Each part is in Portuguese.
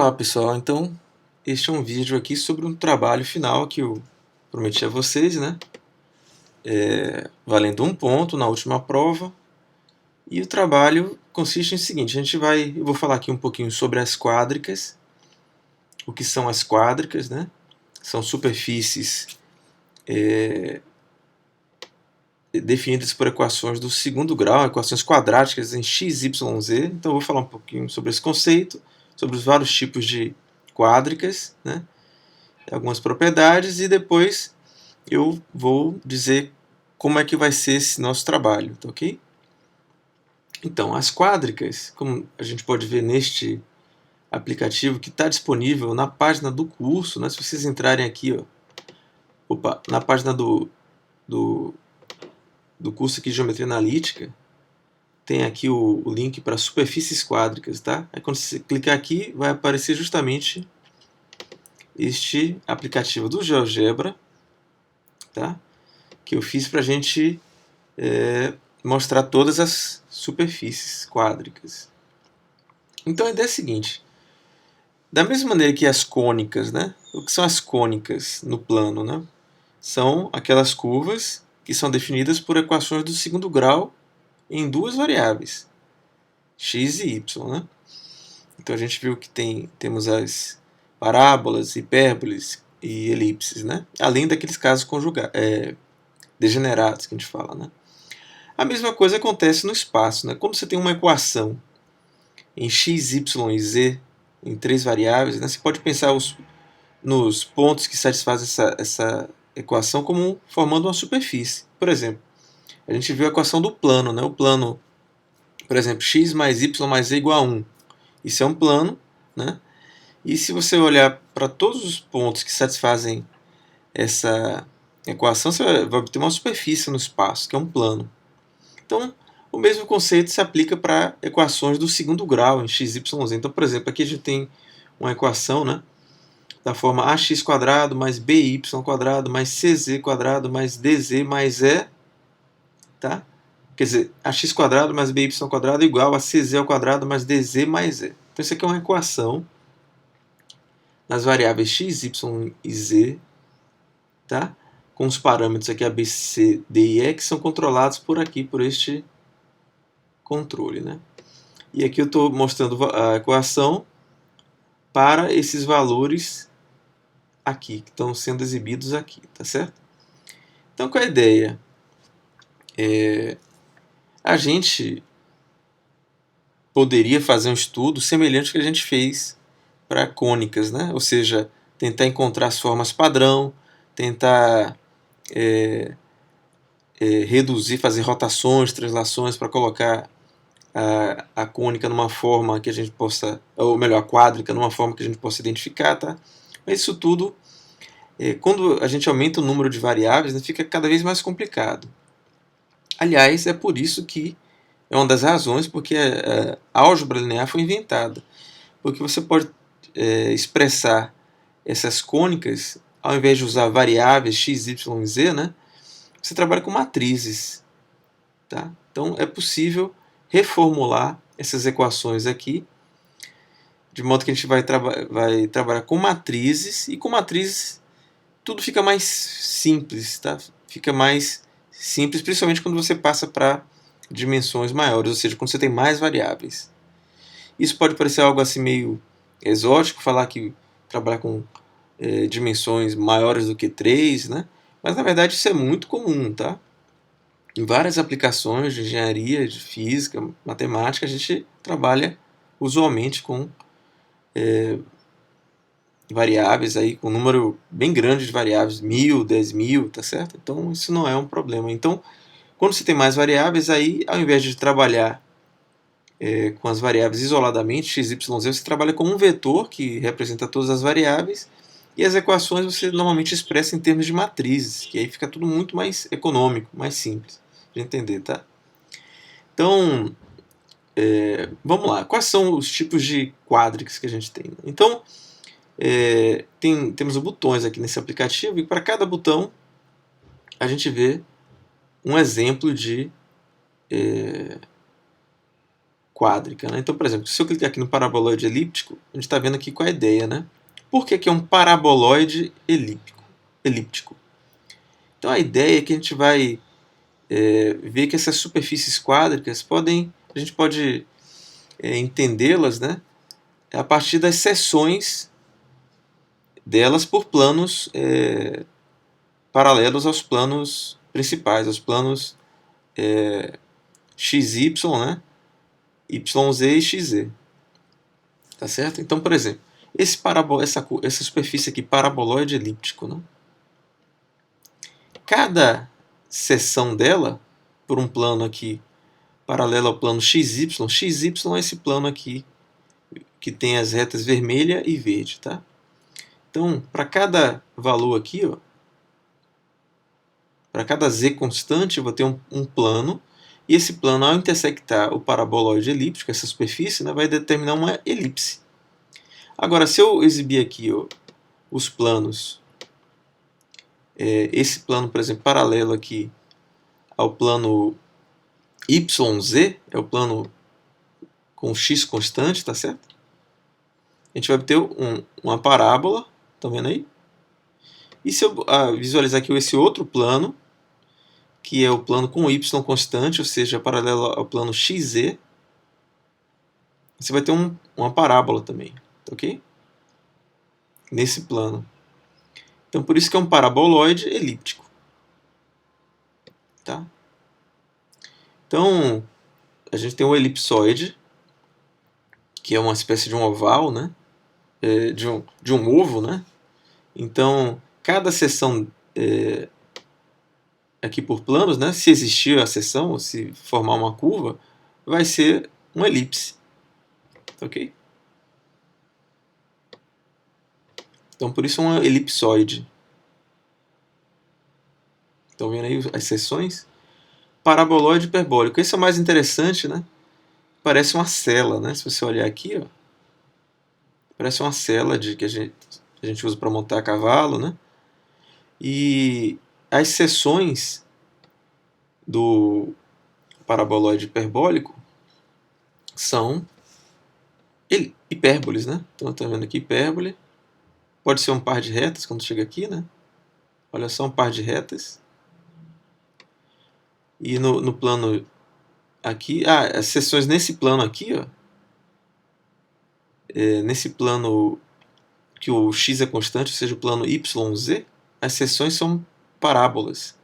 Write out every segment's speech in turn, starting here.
Olá pessoal, então este é um vídeo aqui sobre um trabalho final que eu prometi a vocês, né? Valendo um ponto na última prova. E o trabalho consiste em seguinte, eu vou falar aqui um pouquinho sobre as quádricas. O que são as quádricas, né? São superfícies definidas por equações do segundo grau, equações quadráticas em x, y, z. Então eu vou falar um pouquinho sobre esse conceito, sobre os vários tipos de quádricas, né? Algumas propriedades, e depois eu vou dizer como é que vai ser esse nosso trabalho, tá ok? Então, as quádricas, como a gente pode ver neste aplicativo que está disponível na página do curso, né? Se vocês entrarem aqui, na página do, do curso aqui de Geometria Analítica, tem aqui o link para superfícies quádricas, tá? Aí quando você clicar aqui, vai aparecer justamente este aplicativo do GeoGebra, tá? Que eu fiz para a gente mostrar todas as superfícies quádricas. Então a ideia é a seguinte: da mesma maneira que as cônicas, né? O que são as cônicas no plano, né? São aquelas curvas que são definidas por equações do segundo grau em duas variáveis, x e y, né? Então a gente viu que temos as parábolas, hipérboles e elipses, né? Além daqueles casos degenerados que a gente fala, né? A mesma coisa acontece no espaço, né? Quando você tem uma equação em x, y e z, em três variáveis, né? Você pode pensar nos pontos que satisfazem essa equação como formando uma superfície. Por exemplo, a gente viu a equação do plano, né? O plano, por exemplo, x mais y mais z igual a 1. Isso é um plano, né? E se você olhar para todos os pontos que satisfazem essa equação, você vai obter uma superfície no espaço, que é um plano. Então, o mesmo conceito se aplica para equações do segundo grau em x, y, z. Então, por exemplo, aqui a gente tem uma equação, né, da forma ax² mais by² mais cz² mais dz mais e, tá? Quer dizer, ax² mais by² é igual a cz² mais dz mais e. Então, isso aqui é uma equação nas variáveis x, y e z, tá? Com os parâmetros aqui a, b, c, d e e, que são controlados por aqui, por este controle, né? E aqui eu estou mostrando a equação para esses valores aqui, que estão sendo exibidos aqui, tá certo? Então, qual é a ideia? A gente poderia fazer um estudo semelhante ao que a gente fez para cônicas, né? Ou seja, tentar encontrar as formas padrão, tentar reduzir, fazer rotações, translações para colocar a cônica numa forma que a gente possa, ou melhor, a quádrica numa forma que a gente possa identificar, tá? Mas isso tudo, quando a gente aumenta o número de variáveis, né, fica cada vez mais complicado. Aliás, é por isso que é uma das razões porque a álgebra linear foi inventada, porque você pode expressar essas cônicas, ao invés de usar variáveis x, y e z, né, você trabalha com matrizes, tá? Então é possível reformular essas equações aqui, de modo que a gente vai trabalhar com matrizes, e com matrizes tudo fica mais simples, tá? Fica mais simples, principalmente quando você passa para dimensões maiores, ou seja, quando você tem mais variáveis. Isso pode parecer algo assim meio exótico, falar que trabalhar com dimensões maiores do que 3, né? Mas na verdade isso é muito comum, tá? Em várias aplicações de engenharia, de física, matemática, a gente trabalha usualmente com variáveis aí, com um número bem grande de variáveis, 1000, 10.000, tá certo? Então isso não é um problema. Então, quando você tem mais variáveis, aí ao invés de trabalhar com as variáveis isoladamente, x, y, z, você trabalha com um vetor que representa todas as variáveis, e as equações você normalmente expressa em termos de matrizes, que aí fica tudo muito mais econômico, mais simples de entender, tá? Então, vamos lá. Quais são os tipos de quádricas que a gente tem? Então, temos botões aqui nesse aplicativo, e para cada botão a gente vê um exemplo de quádrica, né? Então, por exemplo, se eu clicar aqui no paraboloide elíptico, a gente está vendo aqui qual é a ideia, né? Por que é um paraboloide elíptico? Então, a ideia é que a gente vai ver que essas superfícies quádricas a gente pode entendê-las, né, a partir das seções delas por planos paralelos aos planos principais, aos planos XY, né, YZ e XZ. Tá certo? Então, por exemplo, essa superfície aqui, paraboloide elíptico, né, cada seção dela, por um plano aqui paralelo ao plano XY, XY é esse plano aqui que tem as retas vermelha e verde, tá? Então, para cada valor aqui, para cada z constante, eu vou ter um plano, e esse plano, ao intersectar o paraboloide elíptico, essa superfície, né, vai determinar uma elipse. Agora, se eu exibir aqui os planos, esse plano, por exemplo, paralelo aqui ao plano YZ, é o plano com x constante, tá certo? A gente vai ter uma parábola, estão vendo aí? E se eu visualizar aqui esse outro plano, que é o plano com y constante, ou seja, paralelo ao plano XZ, você vai ter uma parábola também, ok? Nesse plano. Então, por isso que é um paraboloide elíptico. Tá? Então, a gente tem um elipsoide, que é uma espécie de um oval, né? De um ovo, né? Então, cada seção aqui por planos, né? Se existir a seção, ou se formar uma curva, vai ser uma elipse. Ok? Então, por isso é uma elipsoide. Estão vendo aí as seções? Paraboloide hiperbólico. Esse é o mais interessante, né? Parece uma cela, né? Se você olhar aqui, ó, parece uma cela que a gente usa para montar cavalo, né? E as seções do paraboloide hiperbólico são hipérboles, né? Então, está vendo aqui hipérbole. Pode ser um par de retas quando chega aqui, né? Olha só, um par de retas. E no plano aqui, as seções nesse plano aqui, ó, nesse plano que o x é constante, ou seja, o plano YZ, as seções são parábolas.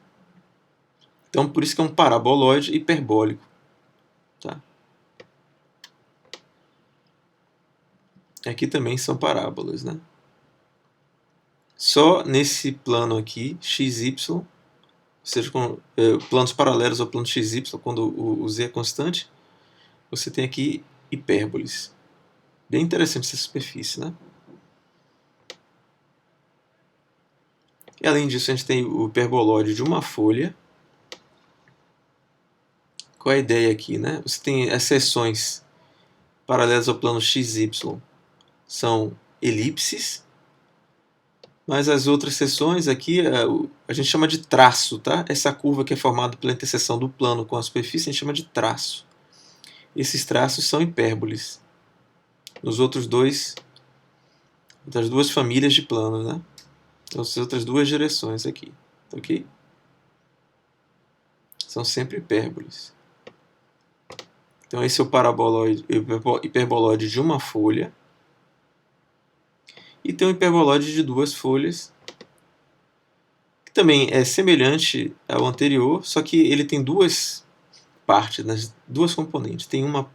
Então, por isso que é um paraboloide hiperbólico. Tá? Aqui também são parábolas, né? Só nesse plano aqui, XY, ou seja, com planos paralelos ao plano XY, quando o Z é constante, você tem aqui hipérboles. Bem interessante essa superfície, né? E além disso, a gente tem o hiperboloide de uma folha. Qual é a ideia aqui, né? Você tem as seções paralelas ao plano XY, são elipses, mas as outras seções aqui a gente chama de traço, tá? Essa curva que é formada pela interseção do plano com a superfície a gente chama de traço. Esses traços são hipérboles. Nos outros das duas famílias de planos, né? As outras duas direções aqui, ok? São sempre hipérboles. Então esse é o hiperboloide de uma folha. E tem um hiperboloide de duas folhas, que também é semelhante ao anterior, só que ele tem duas partes, duas componentes. Tem uma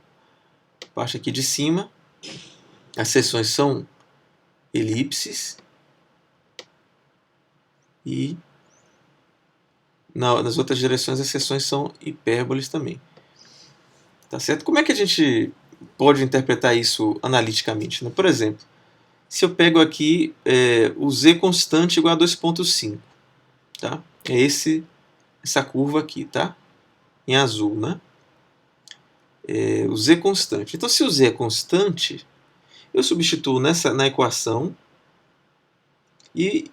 parte aqui de cima, as seções são elipses, e nas outras direções as seções são hipérboles também. Tá certo? Como é que a gente pode interpretar isso analiticamente, né? Por exemplo, se eu pego aqui o z constante igual a 2,5, tá? É essa curva aqui, tá? Em azul, né? O z constante. Então, se o z é constante, eu substituo na equação, e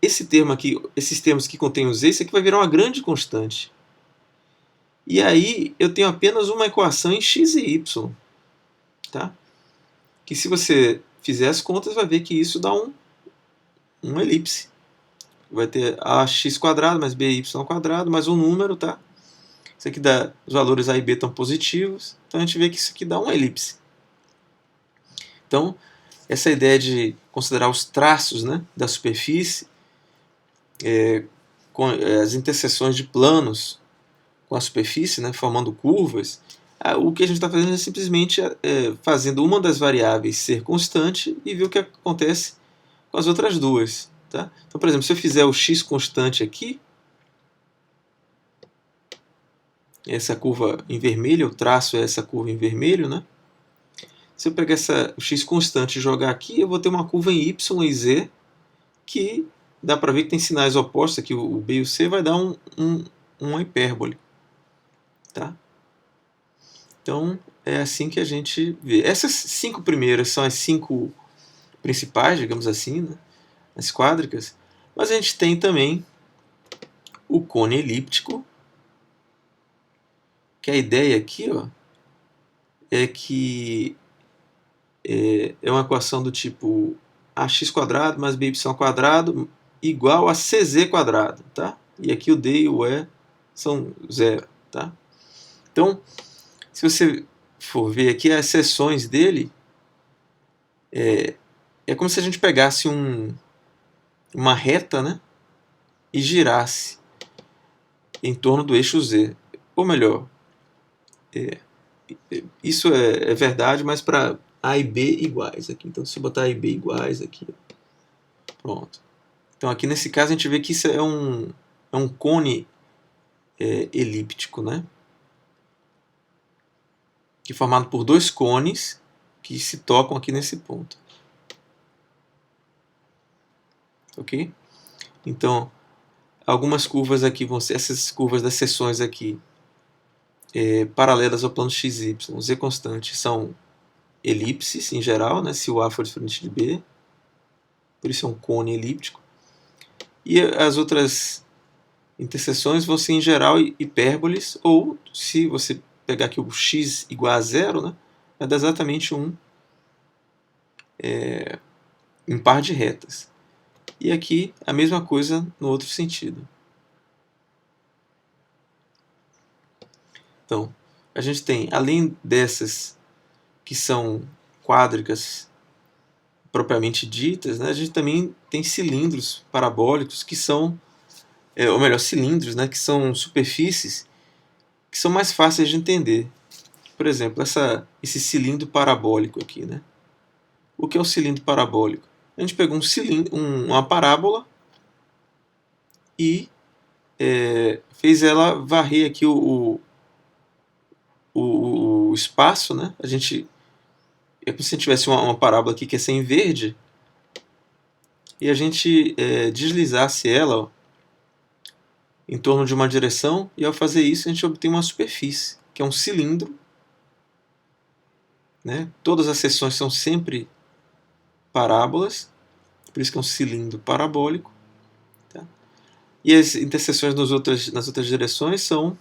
esse termo aqui, esses termos que contêm o z, isso aqui vai virar uma grande constante. E aí eu tenho apenas uma equação em x e y. tá? Que se você fizer as contas, vai ver que isso dá uma elipse. Vai ter ax² mais by² mais um número, tá? Isso aqui dá, os valores A e B estão positivos, então a gente vê que isso aqui dá uma elipse. Então, essa ideia de considerar os traços, né, da superfície, com as interseções de planos com a superfície, né, formando curvas, o que a gente está fazendo é simplesmente fazendo uma das variáveis ser constante e ver o que acontece com as outras duas. Tá? Então, por exemplo, se eu fizer o x constante aqui, essa curva em vermelho, o traço é essa curva em vermelho, né? Se eu pegar o x constante e jogar aqui, eu vou ter uma curva em y e z que dá para ver que tem sinais opostos aqui, o b e o c vai dar uma hipérbole. Tá? Então, é assim que a gente vê. Essas 5 primeiras são as 5 principais, digamos assim, né? As quádricas. Mas a gente tem também o cone elíptico, que a ideia aqui, ó, é que é uma equação do tipo ax² mais by² igual a cz², tá? E aqui o d e o e são zero, tá? Então, se você for ver aqui as seções dele, é como se a gente pegasse uma reta, né, e girasse em torno do eixo z. Ou melhor, isso é verdade, mas para A e B iguais aqui. Então, se eu botar A e B iguais aqui, pronto. Então, aqui nesse caso, a gente vê que isso é um cone elíptico, né? Que é formado por dois cones que se tocam aqui nesse ponto. Ok? Então, algumas curvas aqui vão ser, essas curvas das seções aqui, paralelas ao plano x, y, z constante, são elipses em geral, né, se o A for diferente de B, por isso é um cone elíptico. E as outras interseções vão ser em geral hipérboles, ou se você pegar aqui o x igual a zero, né, vai dar exatamente um par de retas. E aqui a mesma coisa no outro sentido. Então, a gente tem, além dessas que são quádricas propriamente ditas, né, a gente também tem cilindros parabólicos que são, ou melhor, cilindros, né, que são superfícies que são mais fáceis de entender. Por exemplo, esse cilindro parabólico aqui. Né? O que é um cilindro parabólico? A gente pegou uma parábola e fez ela varrer aqui o espaço. Né? É como se a gente tivesse uma parábola aqui que é em verde e a gente deslizasse ela, ó, em torno de uma direção, e ao fazer isso a gente obtém uma superfície, que é um cilindro. Né? Todas as seções são sempre parábolas, por isso que é um cilindro parabólico. Tá? E as interseções nas outras direções são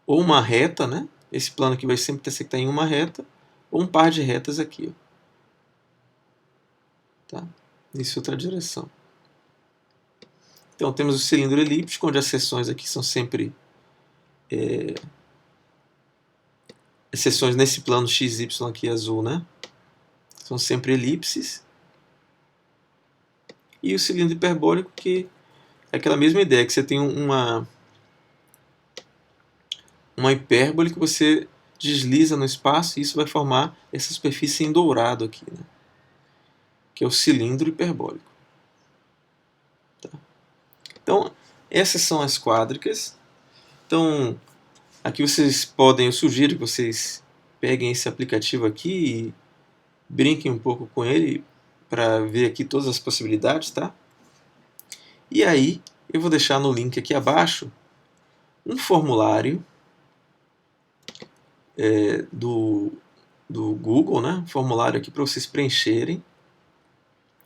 ou uma reta, né? Esse plano aqui vai sempre intersectar em uma reta, ou um par de retas aqui. Ó. Tá? Isso é outra direção. Então temos o cilindro elíptico, onde as seções aqui são sempre as seções nesse plano XY aqui azul, né? São sempre elipses. E o cilindro hiperbólico, que é aquela mesma ideia, que você tem uma hipérbole que você desliza no espaço e isso vai formar essa superfície em dourado aqui, né? Que é o cilindro hiperbólico. Tá? Então, essas são as quádricas. Então, aqui eu sugiro que vocês peguem esse aplicativo aqui e brinquem um pouco com ele para ver aqui todas as possibilidades, tá? E aí, eu vou deixar no link aqui abaixo um formulário do Google, né? Um formulário aqui para vocês preencherem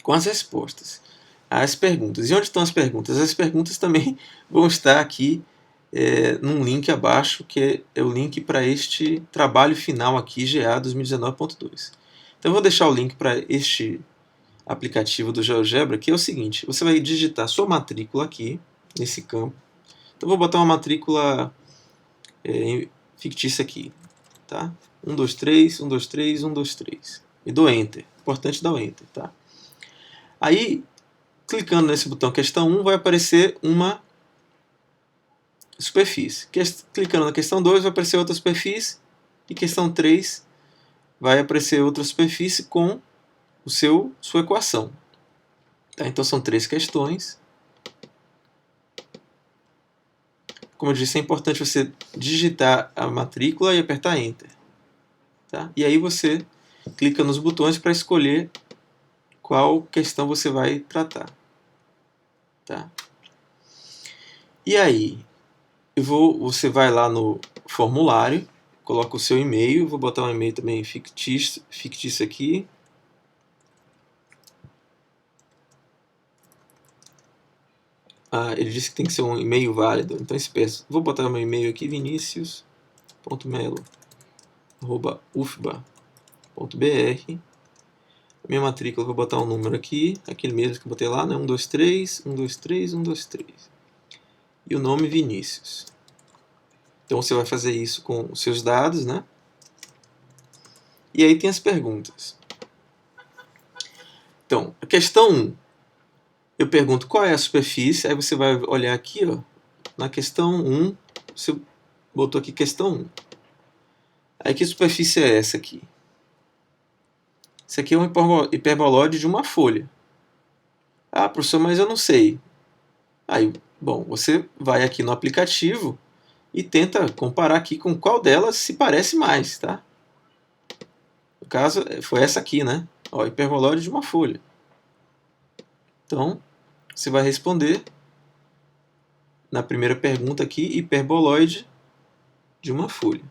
com as respostas às perguntas. E onde estão as perguntas? As perguntas também vão estar aqui num link abaixo, que é o link para este trabalho final aqui, GA 2019.2. Então eu vou deixar o link para este aplicativo do GeoGebra, que é o seguinte: você vai digitar sua matrícula aqui, nesse campo. Então eu vou botar uma matrícula fictícia aqui, tá? 123, 123, 123. E dou Enter. Importante dar o Enter, tá? Aí, clicando nesse botão questão 1, vai aparecer uma superfície. Clicando na questão 2, vai aparecer outra superfície. E questão 3, vai aparecer outra superfície com sua equação. Tá? Então são 3 questões. Como eu disse, é importante você digitar a matrícula e apertar Enter. Tá? E aí você clica nos botões para escolher qual questão você vai tratar. Tá? E aí, você vai lá no formulário, coloca o seu e-mail, vou botar um e-mail também fictício aqui. Ele disse que tem que ser um e-mail válido, então vou botar meu e-mail aqui, vinicius.melo@ufba.br. Minha matrícula, vou botar um número aqui, aquele mesmo que eu botei lá, né? 123, 123, 123. E o nome Vinícius. Então você vai fazer isso com os seus dados, né? E aí tem as perguntas. Então, a questão 1. Eu pergunto qual é a superfície, aí você vai olhar aqui, ó, na questão 1, você botou aqui questão 1. Aí que superfície é essa aqui? Isso aqui é um hiperboloide de uma folha. Ah, professor, mas eu não sei. Aí, bom, você vai aqui no aplicativo e tenta comparar aqui com qual delas se parece mais, tá? No caso, foi essa aqui, né? Ó, hiperboloide de uma folha. Então, você vai responder na primeira pergunta aqui, hiperboloide de uma folha.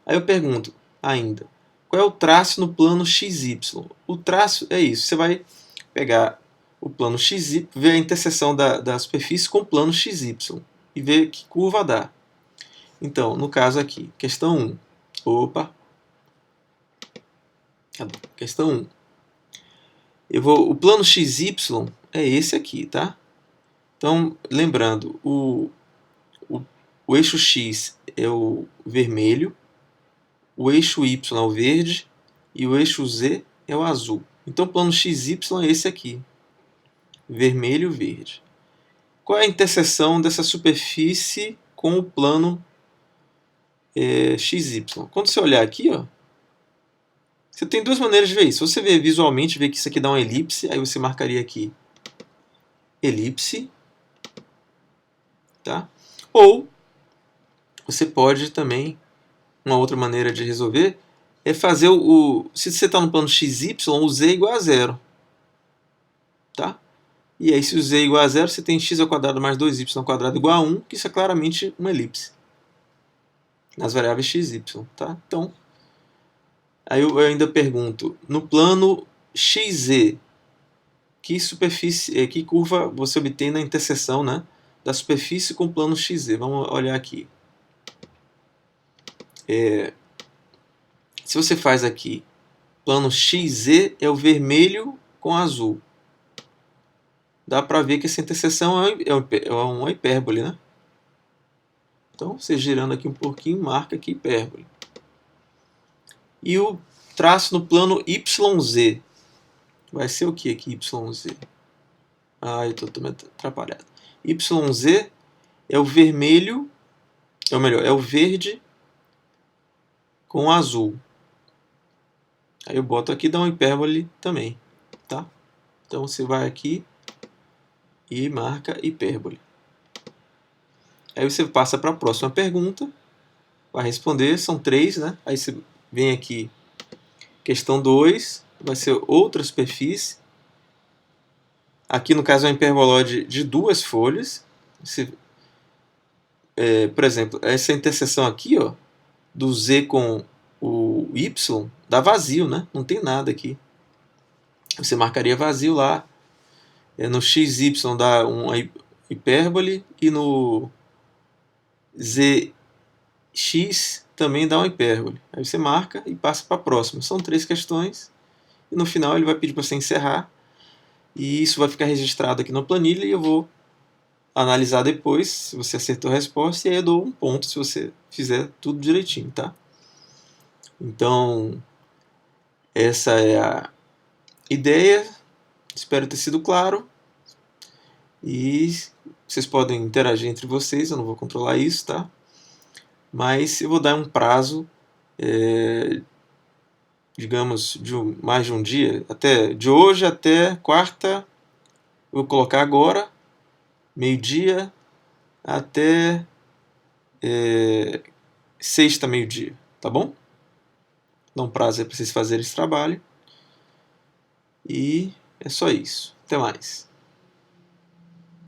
Aí eu pergunto ainda, qual é o traço no plano XY? O traço é isso, você vai pegar o plano XY, ver a interseção da superfície com o plano XY e ver que curva dá. Então, no caso aqui, questão 1. Opa! Questão 1. O plano XY é esse aqui, tá? Então, lembrando, o eixo X é o vermelho, o eixo Y é o verde e o eixo Z é o azul. Então, o plano XY é esse aqui, vermelho e verde. Qual é a interseção dessa superfície com o plano XY? Quando você olhar aqui, ó, você tem duas maneiras de ver isso. Se você ver visualmente, ver que isso aqui dá uma elipse, aí você marcaria aqui elipse, tá? Ou você pode também, uma outra maneira de resolver é fazer se você está no plano XY, o Z é igual a zero, tá? E aí se o Z é igual a zero, você tem x ao quadrado mais 2y ao quadrado igual a 1, que isso é claramente uma elipse nas variáveis x e y, tá? Então, aí eu ainda pergunto, no plano XZ, que curva você obtém na interseção, né, da superfície com o plano XZ? Vamos olhar aqui. Se você faz aqui, plano XZ é o vermelho com azul. Dá para ver que essa interseção é uma hipérbole, né? Então, você girando aqui um pouquinho, marca aqui hipérbole. E o traço no plano YZ vai ser o que aqui, YZ? Eu estou atrapalhado. YZ é o vermelho, ou melhor, é o verde com azul. Aí eu boto aqui e dá uma hipérbole também, tá? Então você vai aqui e marca hipérbole. Aí você passa para a próxima pergunta, vai responder, são 3, né? Aí você vem aqui, questão 2, vai ser outra superfície. Aqui no caso é um hiperboloide de 2 folhas. Por exemplo, essa interseção aqui, ó, do Z com o Y, dá vazio, né? Não tem nada aqui. Você marcaria vazio lá. No XY dá uma hipérbole e no Zx também dá uma hipérbole. Aí você marca e passa para a próxima. São 3 questões e no final ele vai pedir para você encerrar e isso vai ficar registrado aqui na planilha e eu vou analisar depois se você acertou a resposta e aí eu dou um ponto se você fizer tudo direitinho, tá? Então, essa é a ideia. Espero ter sido claro. E vocês podem interagir entre vocês, eu não vou controlar isso, tá? Mas eu vou dar um prazo, digamos, de mais de um dia, de hoje até quarta, eu vou colocar agora, meio-dia, até sexta, meio-dia, tá bom? Dá um prazo aí para vocês fazerem esse trabalho. E é só isso. Até mais.